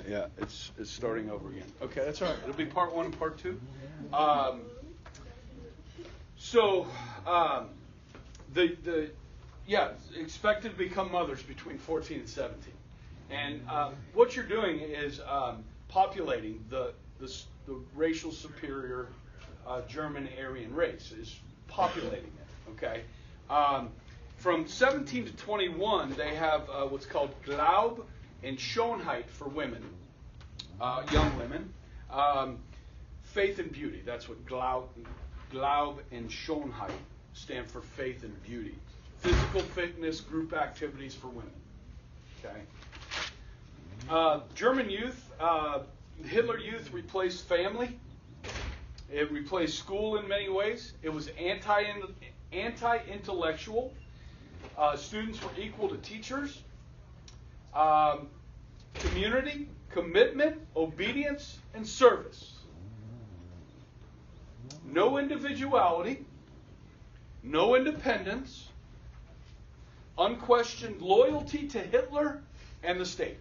Yeah, it's starting over again. Okay, that's all right. It'll be part 1 and part 2. Um, expected to become mothers between 14 and 17. And what you're doing is populating the racial superior German Aryan race, is populating it, okay? From 17 to 21, they have what's called Glaub and Schönheit for women, young women. Faith and beauty, that's what Glaub and Schönheit stand for, faith and beauty. Physical fitness, group activities for women. Okay. German youth, Hitler Youth replaced family. It replaced school in many ways. It was anti-intellectual. Students were equal to teachers. Community, commitment, obedience, and service. No individuality, no independence, unquestioned loyalty to Hitler and the state.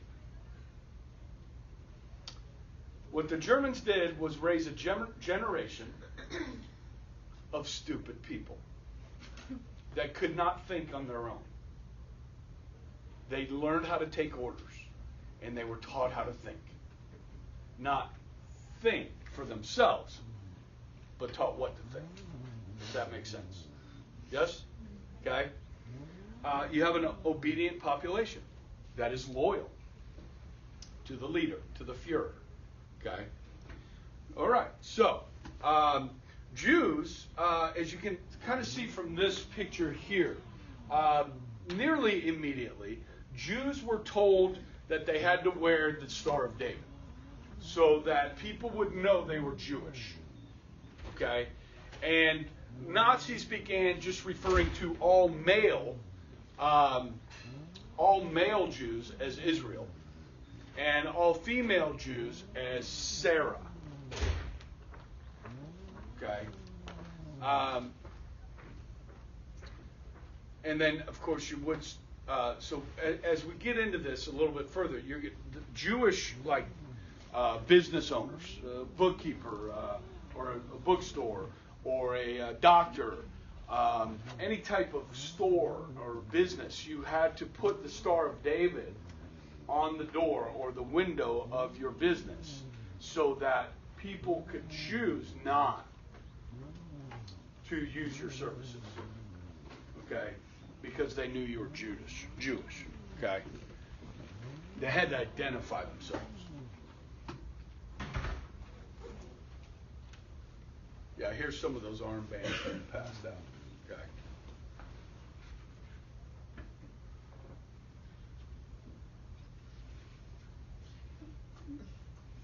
What the Germans did was raise a generation of stupid people that could not think on their own. They learned how to take orders, and they were taught how to think. Not think for themselves, but taught what to think. Does that make sense? Yes? Okay? You have an obedient population that is loyal to the leader, to the Fuhrer. Okay? All right. So, Jews, as you can kind of see from this picture here, nearly immediately, Jews were told that they had to wear the Star of David so that people would know they were Jewish. Okay? And Nazis began just referring to all male Jews as Israel, and all female Jews as Sarah. Okay? And then, of course, you would... so as we get into this a little bit further, you get the Jewish, business owners, a bookkeeper, or a bookstore, or a doctor, any type of store or business, you had to put the Star of David on the door or the window of your business so that people could choose not to use your services. Okay? Because they knew you were Jewish. Okay? They had to identify themselves. Yeah, here's some of those armbands being passed out. Okay.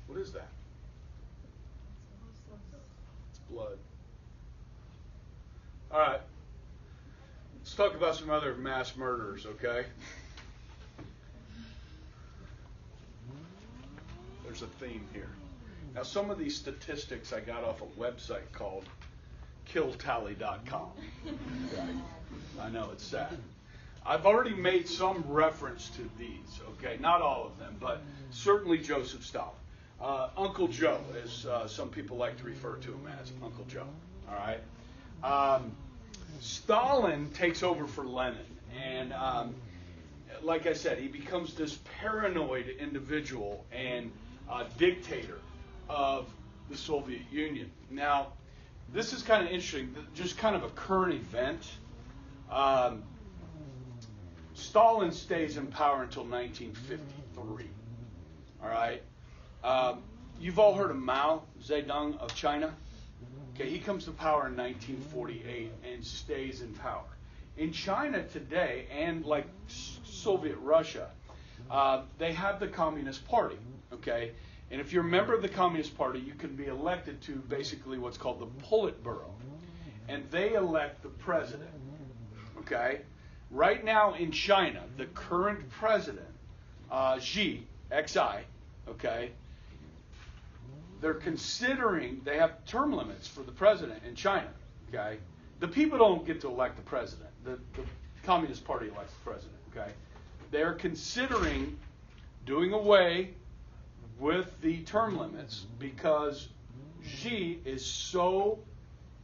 What is that? It's blood. All right. Let's talk about some other mass murders, okay? There's a theme here. Now, some of these statistics I got off a website called killtally.com. Okay? I know, it's sad. I've already made some reference to these, okay? Not all of them, but certainly Joseph Stalin. Uncle Joe, as some people like to refer to him as, Uncle Joe. All right? Stalin takes over for Lenin, and like I said, he becomes this paranoid individual and dictator of the Soviet Union. Now, this is kind of interesting, just kind of a current event. Stalin stays in power until 1953. All right? You've all heard of Mao Zedong of China? Okay, he comes to power in 1948 and stays in power. In China today, and like Soviet Russia, they have the Communist Party, okay? And if you're a member of the Communist Party, you can be elected to basically what's called the Politburo. And they elect the president, okay? Right now in China, the current president, Xi, Xi, okay? They're considering, they have term limits for the president in China, okay? The people don't get to elect the president. The Communist Party elects the president, okay? They're considering doing away with the term limits because Xi is so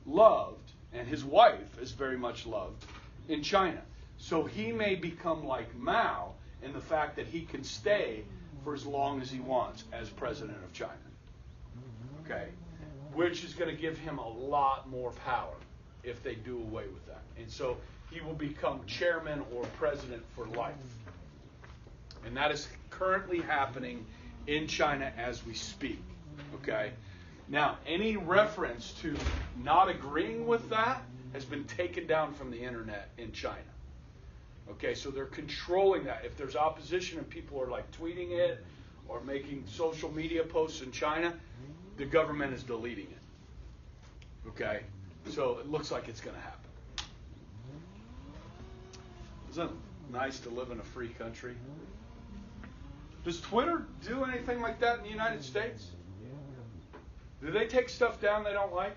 loved, and his wife is very much loved in China. So he may become like Mao in the fact that he can stay for as long as he wants as president of China. Okay? Which is going to give him a lot more power if they do away with that. And so he will become chairman or president for life. And that is currently happening in China as we speak. Okay? Now, any reference to not agreeing with that has been taken down from the internet in China. Okay, so they're controlling that. If there's opposition and people are like tweeting it or making social media posts in China, the government is deleting it. Okay, so it looks like it's going to happen. Isn't it nice to live in a free country? Does Twitter do anything like that in the United States? Do they take stuff down they don't like?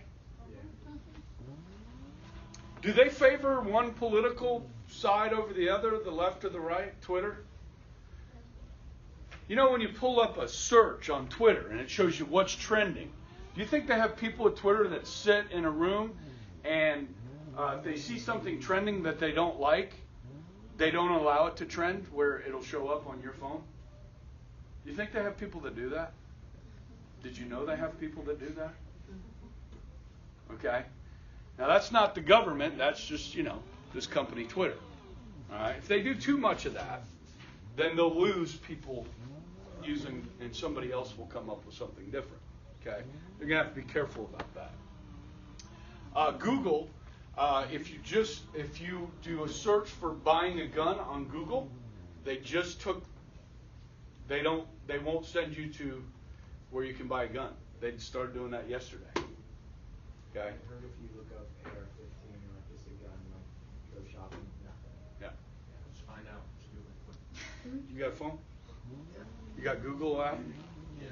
Do they favor one political side over the other, the left or the right, Twitter? You know, when you pull up a search on Twitter and it shows you what's trending, do you think they have people at Twitter that sit in a room and if they see something trending that they don't like, they don't allow it to trend where it'll show up on your phone? Do you think they have people that do that? Did you know they have people that do that? Okay. Now, that's not the government. That's just, this company, Twitter. All right. If they do too much of that, then they'll lose people using, and somebody else will come up with something different. Okay. They're going to have to be careful about that. Google, if you do a search for buying a gun on Google, they won't send you to where you can buy a gun. They started doing that yesterday. Okay. I heard if you look up AR-15 or like just a gun, like go shopping, nothing. Yeah. Just find out. Just do it. You got a phone? You got Google app? Yeah.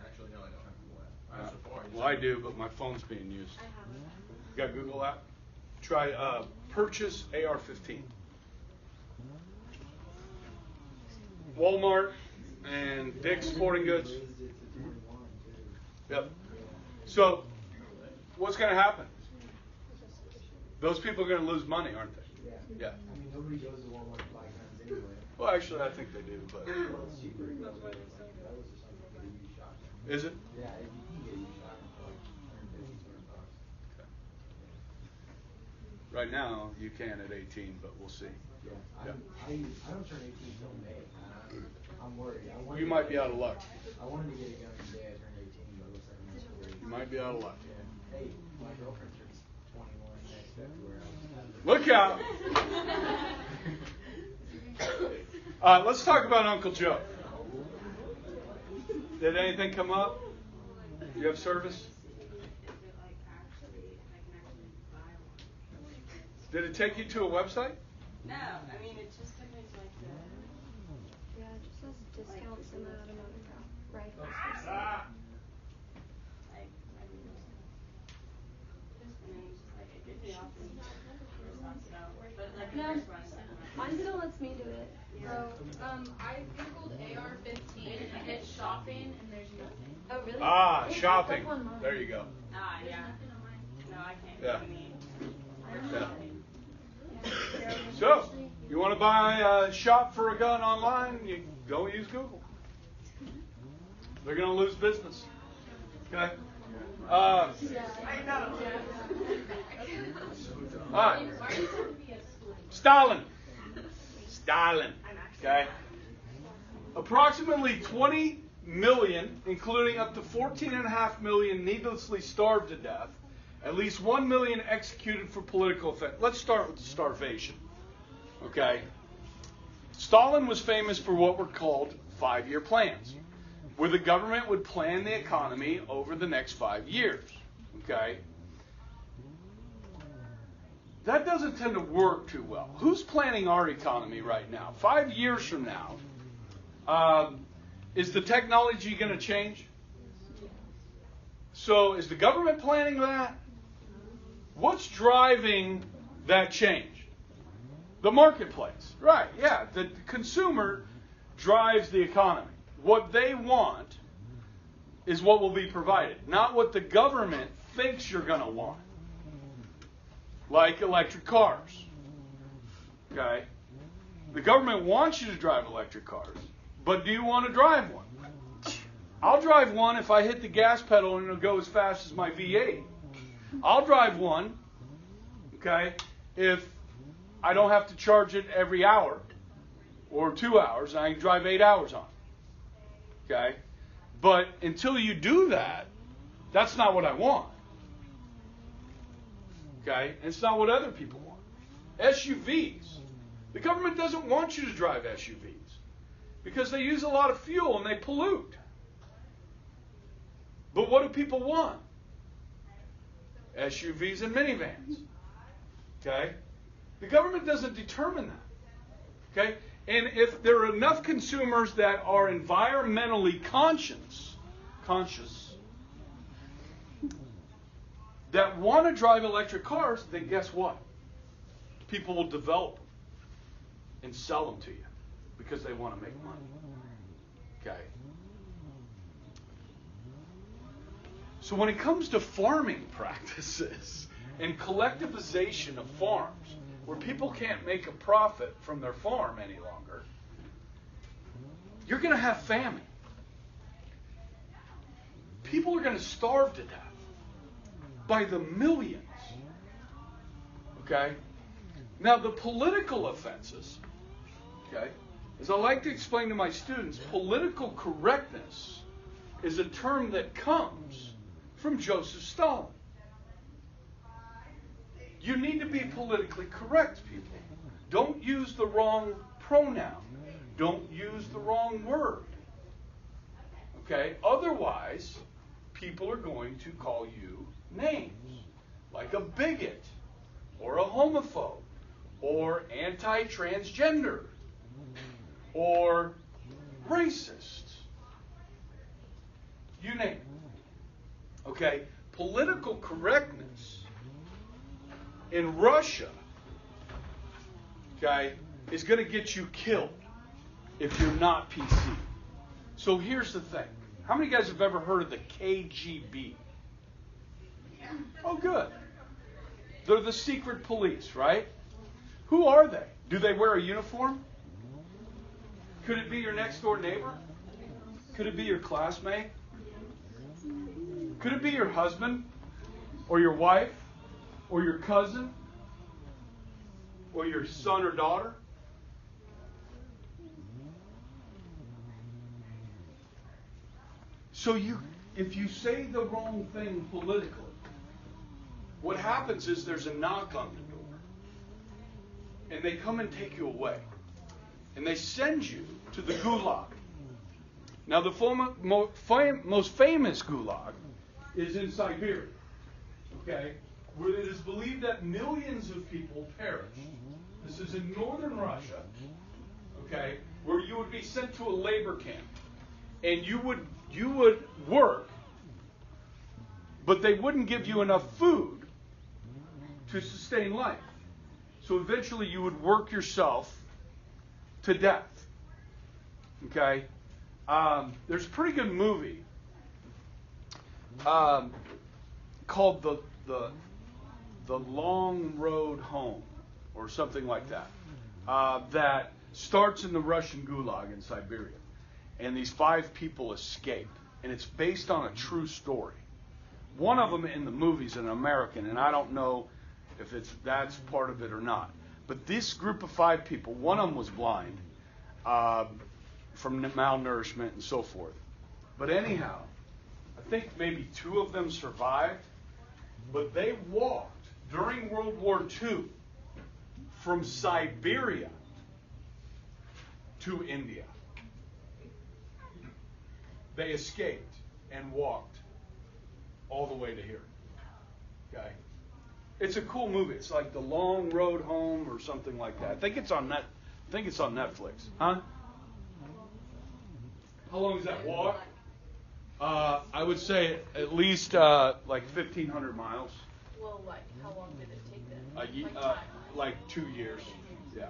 Actually, no, I don't have Google app. I have Safari. Well, I do, but my phone's being used. I have it. You got Google app? Try purchase AR-15. Walmart and Dick's Sporting Goods. Yep. So, what's going to happen? Those people are going to lose money, aren't they? Yeah. I mean, nobody goes to Walmart to buy guns anyway. Well, actually, I think they do, but Well, it's cheaper. That was just something for a used shotgun. is it? Yeah, you can get a used shotgun for like $150 bucks. Okay. Right now, you can at 18, but we'll see. Yeah. Yeah. I don't turn 18 until May. I'm worried. You might be out of luck. I wanted to get a gun the day I turned 18, but it looks like I'm not worried. You might be out of luck. Yeah. Hey, my girlfriend turns 21 next February. Look out! Let's talk about Uncle Joe. Did anything come up? You have service? Did it take you to a website? No, I mean, it just took me to like the... Yeah, it just says discounts in the automotive rifles. Like, I mean, and then it's just like, it gives me options. But like the No, first one, mine still lets me do it. So, I googled AR-15 and hit shopping, and there's nothing. Oh, really? Ah, It shopping. popped up on mine. There you go. yeah. Nothing on mine. No, I can't. Yeah. I mean, Yeah. So, you want to buy a shop for a gun online? You go use Google. They're going to lose business. Okay. All right. Stalin. Okay. Approximately 20 million, including up to 14.5 million needlessly starved to death. At least 1 million executed for political offense. Let's start with the starvation. Okay. Stalin was famous for what were called 5-year plans, where the government would plan the economy over the next 5 years. Okay. That doesn't tend to work too well. Who's planning our economy right now? 5 years from now, is the technology going to change? So is the government planning that? What's driving that change? The marketplace. Right, yeah. The consumer drives the economy. what they want is what will be provided, not what the government thinks you're going to want. Like electric cars. Okay? The government wants you to drive electric cars, but do you want to drive one? I'll drive one if I hit the gas pedal and it'll go as fast as my V8. I'll drive one, okay, if I don't have to charge it every hour or 2 hours, and I can drive 8 hours on it. Okay? But until you do that, that's not what I want. Okay? And it's not what other people want. SUVs. The government doesn't want you to drive SUVs because they use a lot of fuel and they pollute. But what do people want? SUVs and minivans. Okay? The government doesn't determine that. Okay? And if there are enough consumers that are environmentally conscious, that want to drive electric cars, then guess what? People will develop them and sell them to you because they want to make money. Okay? So when it comes to farming practices and collectivization of farms, where people can't make a profit from their farm any longer, you're going to have famine. People are going to starve to death by the millions. Okay? Now, the political offenses, okay, as I like to explain to my students, political correctness is a term that comes from Joseph Stalin. You need to be politically correct, people. Don't use the wrong pronoun. Don't use the wrong word. Okay? Otherwise, people are going to call you names like a bigot or a homophobe or anti-transgender or racist. You name it. Okay? Political correctness in Russia, okay, is going to get you killed if you're not PC. So here's the thing. How many guys have ever heard of the KGB? Oh, good. They're the secret police, right? Who are they? Do they wear a uniform? Could it be your next door neighbor? Could it be your classmate? Could it be your husband? Or your wife? Or your cousin? Or your son or daughter? So if you say the wrong thing politically, what happens is there's a knock on the door. And they come and take you away. And they send you to the gulag. Now, the most famous gulag is in Siberia. Okay? Where it is believed that millions of people perish. This is in northern Russia. Okay? Where you would be sent to a labor camp. And you would work, but they wouldn't give you enough food to sustain life. So eventually you would work yourself to death. Okay? There's a pretty good movie called the Long Road Home, or something like that, that starts in the Russian gulag in Siberia. And these 5 people escape. And it's based on a true story. One of them in the movie's an American, and I don't know if that's part of it or not. But this group of 5 people, one of them was blind from malnourishment and so forth. But anyhow, I think maybe 2 of them survived. But they walked during World War II from Siberia to India. They escaped and walked all the way to here. Okay? It's a cool movie. It's like The Long Road Home or something like that. I think it's on Netflix. Huh? How long is that walk? I would say at least like 1,500 miles. Well, like, how long did it take them? Like 2 years. Yeah.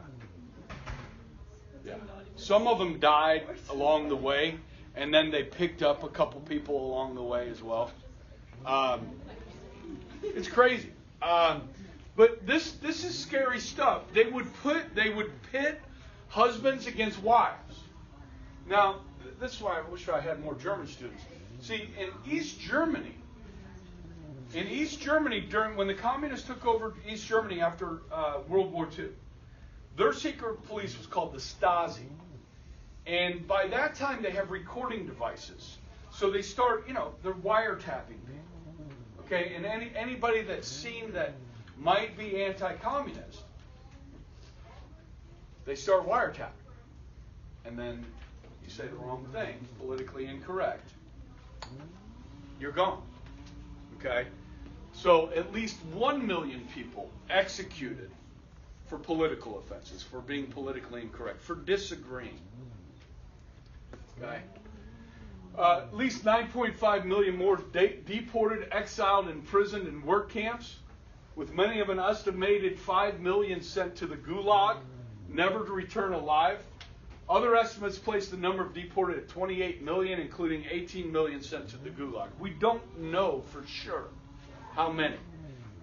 Yeah. Some of them died along the way, and then they picked up a couple people along the way as well. It's crazy. But this is scary stuff. They would pit husbands against wives. Now, this is why I wish I had more German students. See, in East Germany, when the communists took over East Germany after World War II, their secret police was called the Stasi. And by that time, they have recording devices. So they start, they're wiretapping people. Okay, and anybody that's seen that might be anti-communist, they start wiretapping. And then you say the wrong thing, politically incorrect, you're gone. Okay? So at least 1 million people executed for political offenses, for being politically incorrect, for disagreeing. Okay? At least 9.5 million more deported, exiled, imprisoned in work camps, with many of an estimated 5 million sent to the Gulag, never to return alive. Other estimates place the number of deported at 28 million, including 18 million sent to the Gulag. We don't know for sure how many.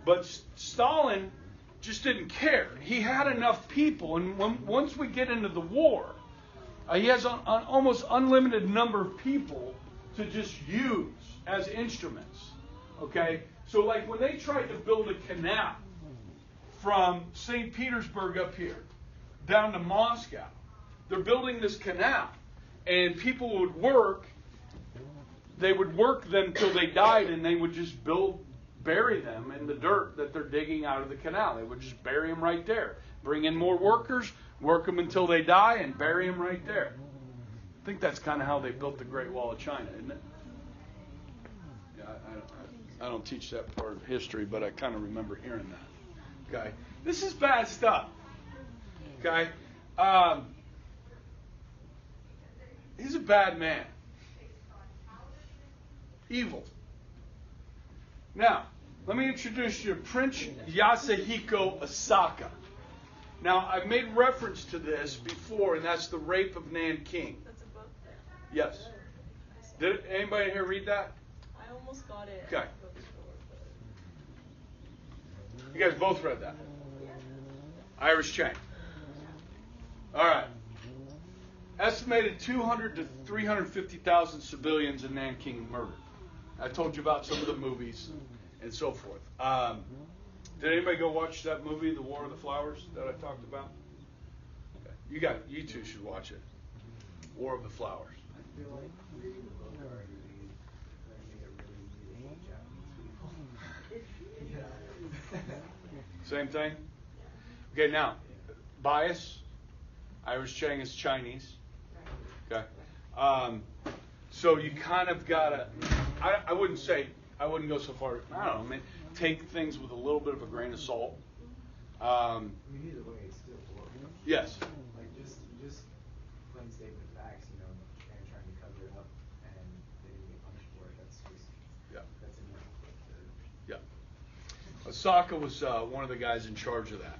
But Stalin just didn't care. He had enough people, and once we get into the war, he has an almost unlimited number of people to just use as instruments. Okay? So like when they tried to build a canal from St. Petersburg up here down to Moscow, they're building this canal, and people would work. They would work them till they died, and they would just bury them in the dirt that they're digging out of the canal. They would just bury them right there. Bring in more workers, work them until they die, and bury them right there. I think that's kind of how they built the Great Wall of China, isn't it? Yeah, I don't teach that part of history, but I kind of remember hearing that. Okay, this is bad stuff. Okay, he's a bad man, evil. Now, let me introduce you to Prince Yasuhiko Asaka. Now, I've made reference to this before, and that's the rape of Nanking. That's a book. Yes. Did anybody here read that? I almost got it. Okay. At the bookstore, but... You guys both read that? Irish Chain. All right. Estimated 200 to 350,000 civilians in Nanking murdered. I told you about some of the movies and so forth. Did anybody go watch that movie, The War of the Flowers, that I talked about? Okay. You two should watch it. War of the Flowers. I feel like reading the book already made it really easy to hate Japanese people. Same thing? Okay, now, bias. Irish Chang is Chinese. Okay. So you kind of got to, I wouldn't go so far, I don't know, man, take things with a little bit of a grain of salt. I mean, either way, it's still horrible. Yes. Like, just plain statement of facts, and trying to cover it up, and they didn't get punished for it. That's just, that's enough. Yeah. Asaka was one of the guys in charge of that.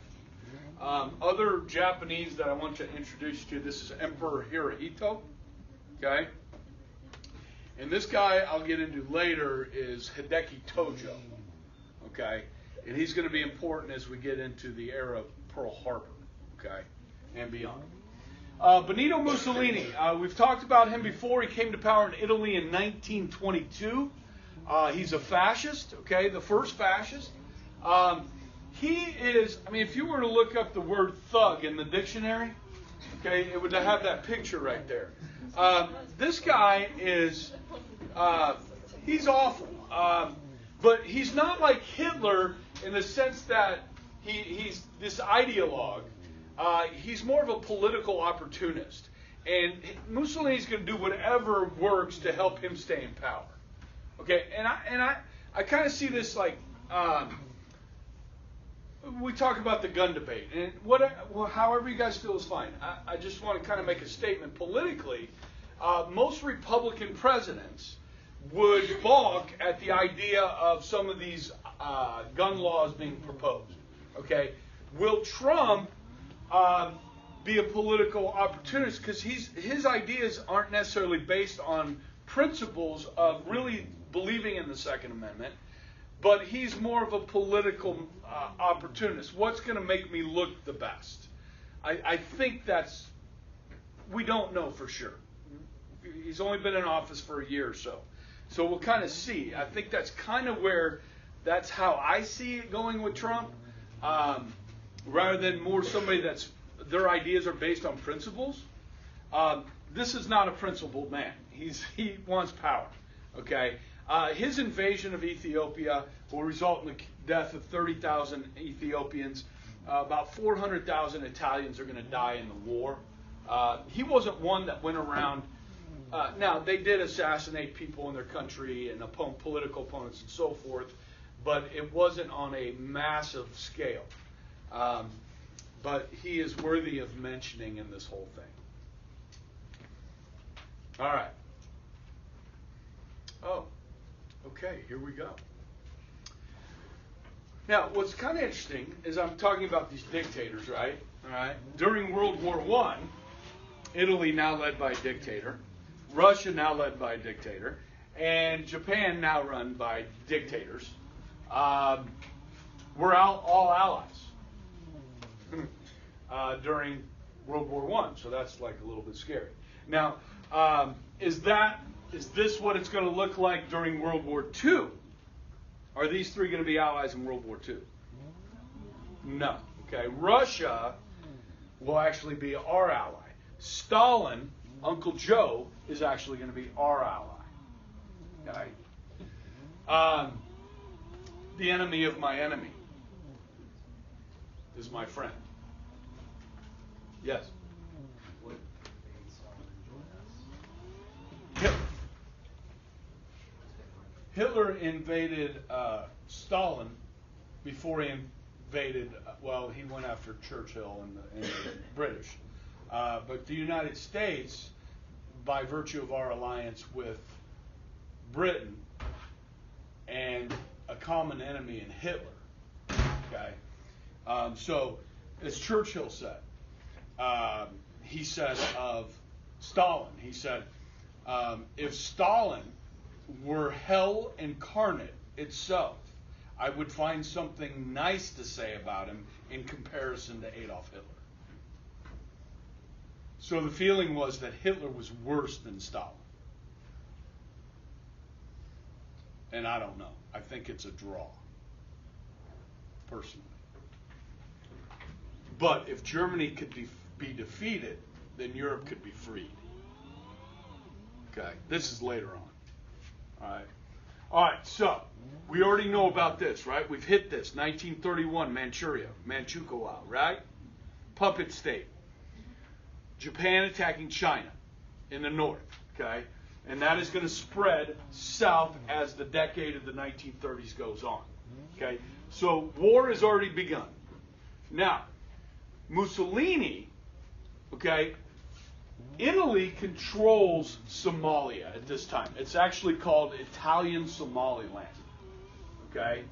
Other Japanese that I want to introduce you to, this is Emperor Hirohito. Okay? And this guy I'll get into later is Hideki Tojo. Okay? And he's going to be important as we get into the era of Pearl Harbor. Okay? And beyond. Benito Mussolini. We've talked about him before. He came to power in Italy in 1922. He's a fascist. Okay? The first fascist. He is, if you were to look up the word thug in the dictionary, okay, it would have that picture right there. This guy is, he's awful. But he's not like Hitler in the sense that he's this ideologue. He's more of a political opportunist. And Mussolini's going to do whatever works to help him stay in power. Okay, and I kind of see this like, we talk about the gun debate, and however you guys feel is fine. I just want to kind of make a statement politically. Most Republican presidents would balk at the idea of some of these gun laws being proposed. Okay, will Trump be a political opportunist because his ideas aren't necessarily based on principles of really believing in the Second Amendment, but he's more of a political opportunist. What's going to make me look the best? I think we don't know for sure. He's only been in office for a year or so. So we'll kind of see. I think that's kind of that's how I see it going with Trump, rather than more somebody their ideas are based on principles. This is not a principled man. He wants power. Okay. His invasion of Ethiopia will result in the death of 30,000 Ethiopians. About 400,000 Italians are going to die in the war. He wasn't one that went around. Now, they did assassinate people in their country and political opponents and so forth, but it wasn't on a massive scale. But he is worthy of mentioning in this whole thing. All right. Oh, okay, here we go. Now, what's kind of interesting is I'm talking about these dictators, right? All right. During World War I, Italy now led by a dictator, Russia now led by a dictator, and Japan now run by dictators. We're all allies during World War I, so that's like a little bit scary. Now, is this what it's going to look like during World War II? Are these three going to be allies in World War II? No. Okay. Russia will actually be our ally. Stalin, Uncle Joe, is actually going to be our ally. Okay. The enemy of my enemy is my friend. Yes. What made Stalin join us? Hitler. Hitler invaded Stalin before he invaded, he went after Churchill and the British. But the United States, by virtue of our alliance with Britain and a common enemy in Hitler, okay? So, as Churchill said, he said of Stalin, he said, if Stalin were hell incarnate itself, I would find something nice to say about him in comparison to Adolf Hitler. So the feeling was that Hitler was worse than Stalin. And I don't know. I think it's a draw, personally. But if Germany could be defeated, then Europe could be freed. Okay, this is later on. All right, so we already know about this, right? We've hit this. 1931, Manchukuo, right? Puppet state. Japan attacking China in the north, okay? And that is going to spread south as the decade of the 1930s goes on, okay? So war has already begun. Now, Mussolini, okay, Italy controls Somalia at this time. It's actually called Italian Somaliland. Okay?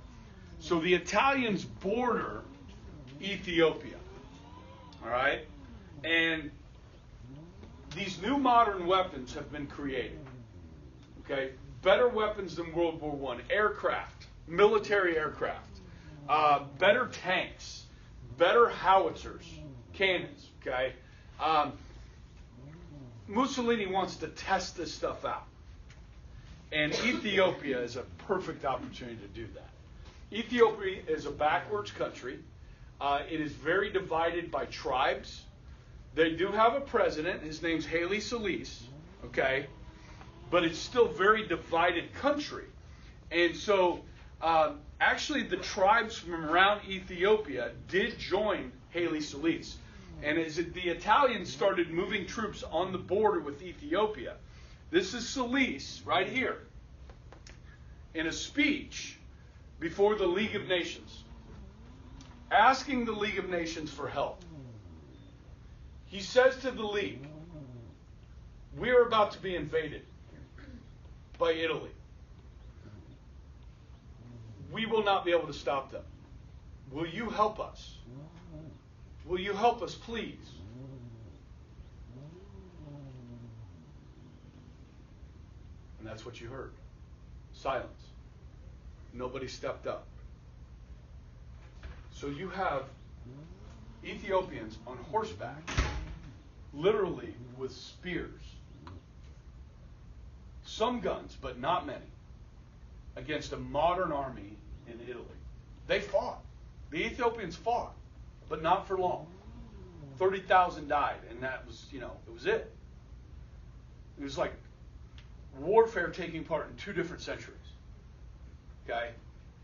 So the Italians border Ethiopia. All right? And these new modern weapons have been created. Okay? Better weapons than World War I. Aircraft, military aircraft, better tanks, better howitzers, cannons. Okay? Mussolini wants to test this stuff out. And Ethiopia is a perfect opportunity to do that. Ethiopia is a backwards country. It is very divided by tribes. They do have a president. His name's Haile Selassie. Okay? But it's still a very divided country. And so, actually, the tribes from around Ethiopia did join Haile Selassie. And as the Italians started moving troops on the border with Ethiopia, this is Selassie right here in a speech before the League of Nations, asking the League of Nations for help. He says to the League, we are about to be invaded by Italy. We will not be able to stop them. Will you help us? Will you help us, please? And that's what you heard. Silence. Nobody stepped up. So you have Ethiopians on horseback, literally with spears, some guns, but not many, against a modern army in Italy. They fought. The Ethiopians fought, but not for long. 30,000 died, and that was, it was it. It was like warfare taking part in 2 different centuries. Okay?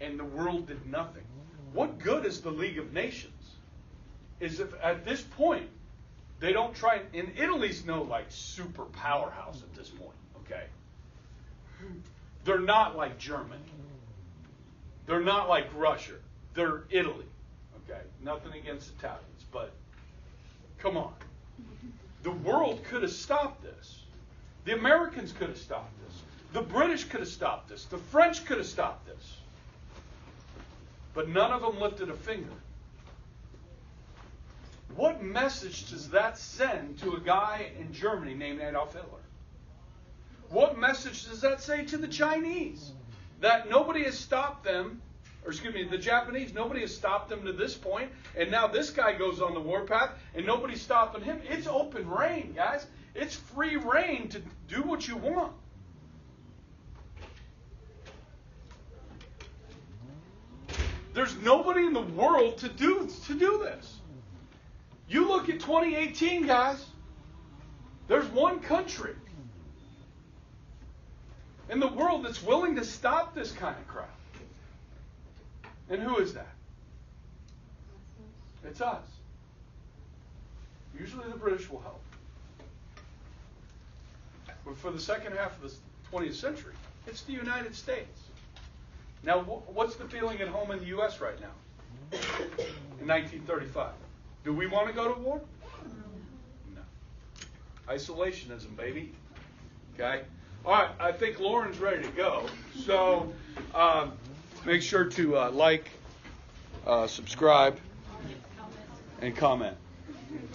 And the world did nothing. What good is the League of Nations? Is if at this point they don't try, and Italy's no super powerhouse at this point, okay? They're not like Germany. They're not like Russia. They're Italy, okay? Nothing against Italians, but come on. The world could have stopped this. The Americans could have stopped this. The British could have stopped this. The French could have stopped this. But none of them lifted a finger. What message does that send to a guy in Germany named Adolf Hitler? What message does that say to the Chinese? That nobody has stopped them, the Japanese, nobody has stopped them to this point, and now this guy goes on the warpath, and nobody's stopping him. It's open reign, guys. It's free reign to do what you want. There's nobody in the world to do this. You look at 2018, guys. There's one country in the world that's willing to stop this kind of crap. And who is that? It's us. Usually the British will help. But for the second half of the 20th century, it's the United States. Now, what's the feeling at home in the U.S. right now? In 1935. Do we want to go to war? No. Isolationism, baby. Okay? All right, I think Lauren's ready to go. So make sure to like, subscribe, and comment.